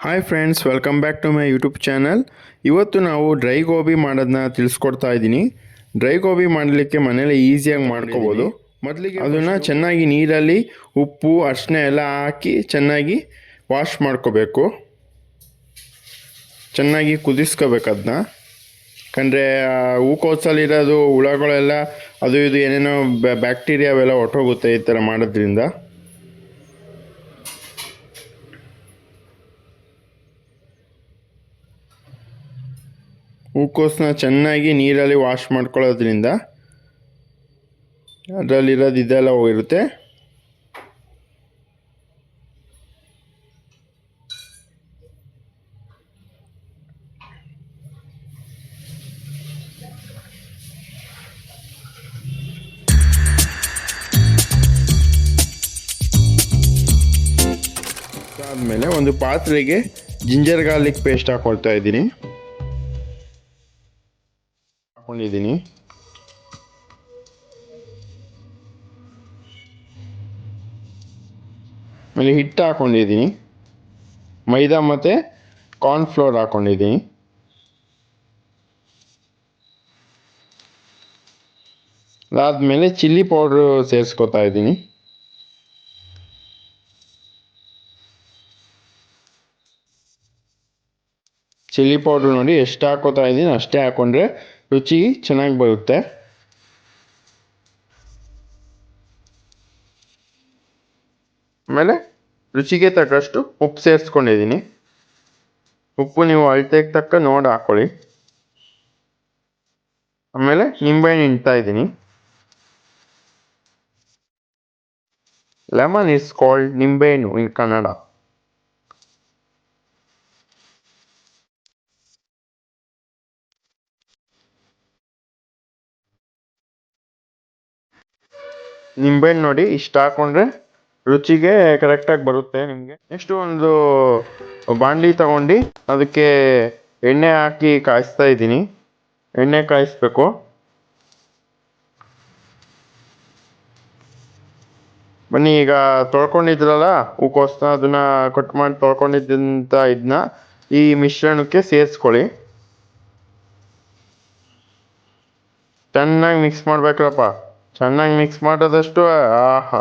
Hi friends, welcome back to my YouTube channel. ಇವತ್ತು ನಾವು dry gobi ಮಾಡೋದನ್ನ ತಿಳಿಸ್ಕೊಡ್ತಾ ಇದ್ದೀನಿ. ಡ್ರೈ ಗೋಬಿ ಮಾಡಲಿಕ್ಕೆ ಮನೇಲಿ ಈಸಿಯಾಗಿ ಮಾಡ್ಕೋಬೋದು. ಮೊದಲಿಗೆ ಅದನ್ನು ಚೆನ್ನಾಗಿ ನೀರಲ್ಲಿ ಉಪ್ಪು ಅರಿಶಿನ ಎಲ್ಲ ಹಾಕಿ ಚೆನ್ನಾಗಿ ವಾಶ್ ಮಾಡ್ಕೋಬೇಕು. ಚೆನ್ನಾಗಿ ಕುದಿಸ್ಕೋಬೇಕು ಅದನ್ನ. ಯಾಕಂದರೆ ಹೂಕೋಸಲ್ಲಿರೋದು ಹುಳಗಳೆಲ್ಲ ಅದು ಇದು ಏನೇನೋ ಬ್ಯಾಕ್ಟೀರಿಯಾ ಅವೆಲ್ಲ ಹೊಟ್ಟೋಗುತ್ತೆ ಈ ಥರ ಮಾಡೋದ್ರಿಂದ. ಹೂಕೋಸನ್ನ ಚೆನ್ನಾಗಿ ನೀರಲ್ಲಿ ವಾಶ್ ಮಾಡ್ಕೊಳ್ಳೋದ್ರಿಂದ ಅದರಲ್ಲಿರೋದು ಇದೆಲ್ಲ ಹೋಗಿರುತ್ತೆ. ಆದಮೇಲೆ ಒಂದು ಪಾತ್ರೆಗೆ ಜಿಂಜರ್ ಗಾರ್ಲಿಕ್ ಪೇಸ್ಟ್ ಹಾಕ್ಕೊಂಡಿದ್ದೀನಿ. ಆಮೇಲೆ ಹಿಟ್ಟು ಹಾಕ್ಕೊಂಡಿದ್ದೀನಿ. ಮೈದಾ ಮತ್ತು ಕಾರ್ನ್ಫ್ಲೋರ್ ಹಾಕ್ಕೊಂಡಿದ್ದೀನಿ. ಅದಾದಮೇಲೆ ಚಿಲ್ಲಿ ಪೌಡ್ರು ಸೇರಿಸ್ಕೊತಾ ಇದ್ದೀನಿ. ಚಿಲ್ಲಿ ಪೌಡ್ರು ನೋಡಿ ಎಷ್ಟು ಹಾಕೋತಾ ಇದ್ದೀನಿ ಅಷ್ಟೇ ಹಾಕ್ಕೊಂಡ್ರೆ ರುಚಿ ಚೆನ್ನಾಗಿ ಬರುತ್ತೆ. ಆಮೇಲೆ ರುಚಿಗೆ ತಕ್ಕಷ್ಟು ಉಪ್ಪು ಸೇರಿಸ್ಕೊಂಡಿದ್ದೀನಿ. ಉಪ್ಪು ನೀವು ಅಳತೆಗೆ ತಕ್ಕ ನೋಡಿ ಹಾಕ್ಕೊಳ್ಳಿ. ಆಮೇಲೆ ನಿಂಬೆಹಣ್ಣು ಹಿಂಡ್ತಾ ಇದ್ದೀನಿ. ಲೆಮನ್ ಇಸ್ ಕಾಲ್ಡ್ ನಿಂಬೆಹಣ್ಣು ಇನ್ ಕನ್ನಡ. ನಿಂಬೆಹಣ್ಣು ನೋಡಿ ಇಷ್ಟು ಹಾಕ್ಕೊಂಡ್ರೆ ರುಚಿಗೆ ಕರೆಕ್ಟಾಗಿ ಬರುತ್ತೆ ನಿಮಗೆ. ನೆಕ್ಸ್ಟು ಒಂದು ಬಾಣಲಿ ತಗೊಂಡು ಅದಕ್ಕೆ ಎಣ್ಣೆ ಹಾಕಿ ಕಾಯಿಸ್ತಾ ಇದ್ದೀನಿ. ಎಣ್ಣೆ ಕಾಯಿಸ್ಬೇಕು. ಬನ್ನಿ, ಈಗ ತೊಳ್ಕೊಂಡಿದ್ರಲ್ಲ ಹೂಕೋಸನ್ನ, ಅದನ್ನ ಕಟ್ ಮಾಡಿ ತೊಳ್ಕೊಂಡಿದ್ದಂಥ ಇದನ್ನ ಈ ಮಿಶ್ರಣಕ್ಕೆ ಸೇರಿಸ್ಕೊಳ್ಳಿ. ಚೆನ್ನಾಗಿ ಮಿಕ್ಸ್ ಮಾಡ್ಬೇಕ್ರಪ್ಪ. ಚೆನ್ನಾಗಿ ಮಿಕ್ಸ್ ಮಾಡೋದಷ್ಟು ಆಹಾ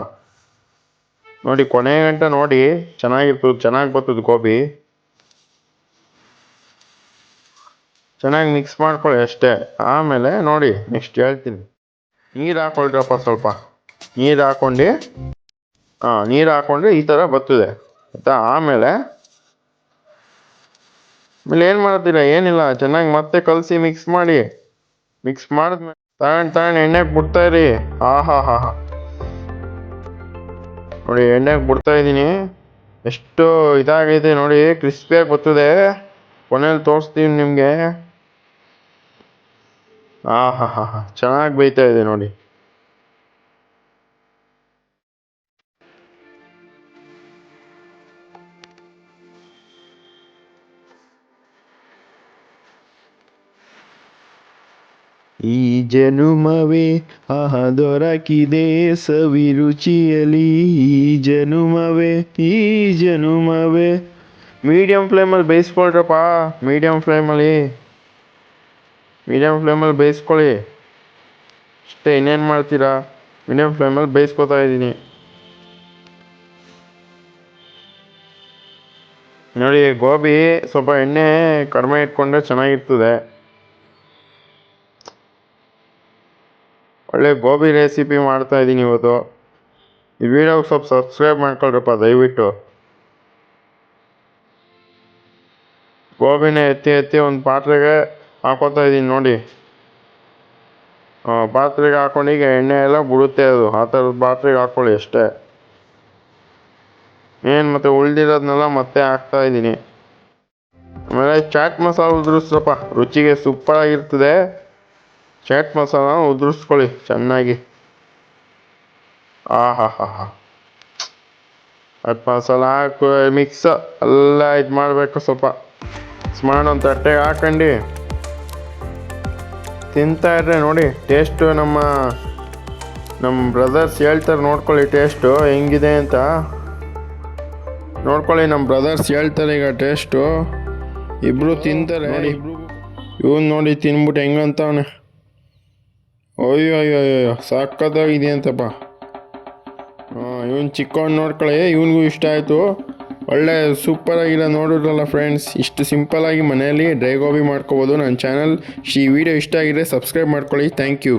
ನೋಡಿ, ಕೊನೆ ಗಂಟ ನೋಡಿ ಚೆನ್ನಾಗಿ ಬರ್ತದೆ ಗೋಬಿ. ಚೆನ್ನಾಗಿ ಮಿಕ್ಸ್ ಮಾಡ್ಕೊಳ್ಳಿ ಅಷ್ಟೇ. ಆಮೇಲೆ ನೋಡಿ ನೆಕ್ಸ್ಟ್ ಹೇಳ್ತೀನಿ. ನೀರು ಹಾಕೊಳ್ರಪ್ಪ, ಸ್ವಲ್ಪ ನೀರು ಹಾಕ್ಕೊಂಡ್ರೆ ಈ ಥರ ಬರ್ತದೆ ಆಯಿತಾ. ಆಮೇಲೆ ಏನು ಮಾಡ್ತೀರಾ, ಏನಿಲ್ಲ, ಚೆನ್ನಾಗಿ ಮತ್ತೆ ಕಲಸಿ ಮಿಕ್ಸ್ ಮಾಡಿದ್ಮೇಲೆ ತಗೊಂಡು ಎಣ್ಣೆಗೆ ಬಿಡ್ತಾಯಿರಿ. ಆಹಾ ನೋಡಿ, ಎಣ್ಣೆಗೆ ಬಿಡ್ತಾ ಇದ್ದೀನಿ. ಎಷ್ಟು ಇದಾಗೈತೆ ನೋಡಿ, ಕ್ರಿಸ್ಪಿಯಾಗಿ ಬರ್ತದೆ. ಕೊನೆಯಲ್ಲಿ ತೋರಿಸ್ತೀನಿ ನಿಮಗೆ. ಆಹಾ ಚೆನ್ನಾಗಿ ಬೇಯ್ತಾ ಇದೆ ನೋಡಿ. ಈ ಜನುಮವೇ ದೊರಕಿದೆ ಸವಿರುಚಿಯಲಿ. ಈ ಜನುಮವೇ ಮೀಡಿಯಂ ಫ್ಲೇಮಲ್ಲಿ ಬೇಯಿಸ್ಕೊಳ್ರಪ್ಪ. ಮೀಡಿಯಂ ಫ್ಲೇಮಲ್ಲಿ ಬೇಯಿಸ್ಕೊಳ್ಳಿ ಅಷ್ಟೇ. ಇನ್ನೇನು ಮಾಡ್ತೀರಾ, ಮೀಡಿಯಂ ಫ್ಲೇಮಲ್ಲಿ ಬೇಯಿಸ್ಕೊತಾ ಇದ್ದೀನಿ ನೋಡಿ. ಗೋಬಿ ಸ್ವಲ್ಪ ಎಣ್ಣೆ ಕಡಿಮೆ ಇಟ್ಕೊಂಡ್ರೆ ಚೆನ್ನಾಗಿರ್ತದೆ. ಒಳ್ಳೆ ಗೋಬಿ ರೆಸಿಪಿ ಮಾಡ್ತಾ ಇದ್ದೀನಿ ಇವತ್ತು. ಈ ವಿಡಿಯೋಗೆ ಸ್ವಲ್ಪ ಸಬ್ಸ್ಕ್ರೈಬ್ ಮಾಡ್ಕೊಳ್ರಪ್ಪ ದಯವಿಟ್ಟು. ಗೋಬಿನ ಎತ್ತಿ ಒಂದು ಪಾತ್ರೆಗೆ ಹಾಕೋತಾ ಇದ್ದೀನಿ ನೋಡಿ. ಪಾತ್ರೆಗೆ ಹಾಕೊಂಡು ಈಗ ಎಣ್ಣೆ ಎಲ್ಲ ಬಿಡುತ್ತೆ, ಅದು ಆ ಥರದ ಪಾತ್ರೆಗೆ ಹಾಕ್ಕೊಳ್ಳಿ ಅಷ್ಟೇ. ಏನು ಮತ್ತೆ ಉಳಿದಿರೋದನ್ನೆಲ್ಲ ಮತ್ತೆ ಹಾಕ್ತಾ ಇದ್ದೀನಿ. ಆಮೇಲೆ ಚಾಟ್ ಮಸಾಲ ಉದುರಿಸ್ರಪ್ಪ, ರುಚಿಗೆ ಸೂಪರಾಗಿರ್ತದೆ. ಚಾಟ್ ಮಸಾಲ ಉದುರಿಸ್ಕೊಳ್ಳಿ ಚೆನ್ನಾಗಿ. ಆಹಾ ಚಾಟ್ ಮಸಾಲ ಹಾಕಿ ಮಿಕ್ಸ್ ಎಲ್ಲ ಇದು ಮಾಡಬೇಕು. ಸ್ವಲ್ಪ ಸ್ಮಾರ್ಟ್ ಒಂದು ತಟ್ಟೆಗೆ ಹಾಕೊಂಡು ತಿಂತಾಯಿದ್ರೆ ನೋಡಿ ಟೇಸ್ಟು. ನಮ್ಮ ಬ್ರದರ್ಸ್ ಹೇಳ್ತಾರೆ, ನೋಡ್ಕೊಳ್ಳಿ ಟೇಸ್ಟು ಹೆಂಗಿದೆ ಅಂತ. ನೋಡ್ಕೊಳ್ಳಿ, ನಮ್ಮ ಬ್ರದರ್ಸ್ ಹೇಳ್ತಾರೆ ಈಗ ಟೇಸ್ಟು. ಇಬ್ಬರು ತಿಂತಾರೆ ನೋಡಿ. ಇವನು ನೋಡಿ ತಿನ್ಬಿಟ್ಟು ಹೆಂಗಂತವನೆ. ಅಯ್ಯೋ ಅಯ್ಯೋ ಅಯ್ಯೋ ಸಕ್ಕತ್ತಾಗಿದೆ ಅಂತಪ್ಪ. ಇವನು ಚಿಕ್ಕವನು ನೋಡ್ಕೊಳ್ಳಿ, ಇವನಿಗೂ ಇಷ್ಟ ಆಯಿತು. ಒಳ್ಳೆ ಸೂಪರಾಗಿಲ್ಲ ನೋಡಿದ್ರಲ್ಲ ಫ್ರೆಂಡ್ಸ್. ಇಷ್ಟು ಸಿಂಪಲ್ಲಾಗಿ ಮನೆಯಲ್ಲಿ ಡ್ರೈ ಗೋಬಿ ಮಾಡ್ಕೋಬೋದು. ನನ್ನ ಚಾನಲ್ ಈ ವಿಡಿಯೋ ಇಷ್ಟ ಆಗಿದ್ರೆ ಸಬ್ಸ್ಕ್ರೈಬ್ ಮಾಡ್ಕೊಳ್ಳಿ. Thank you.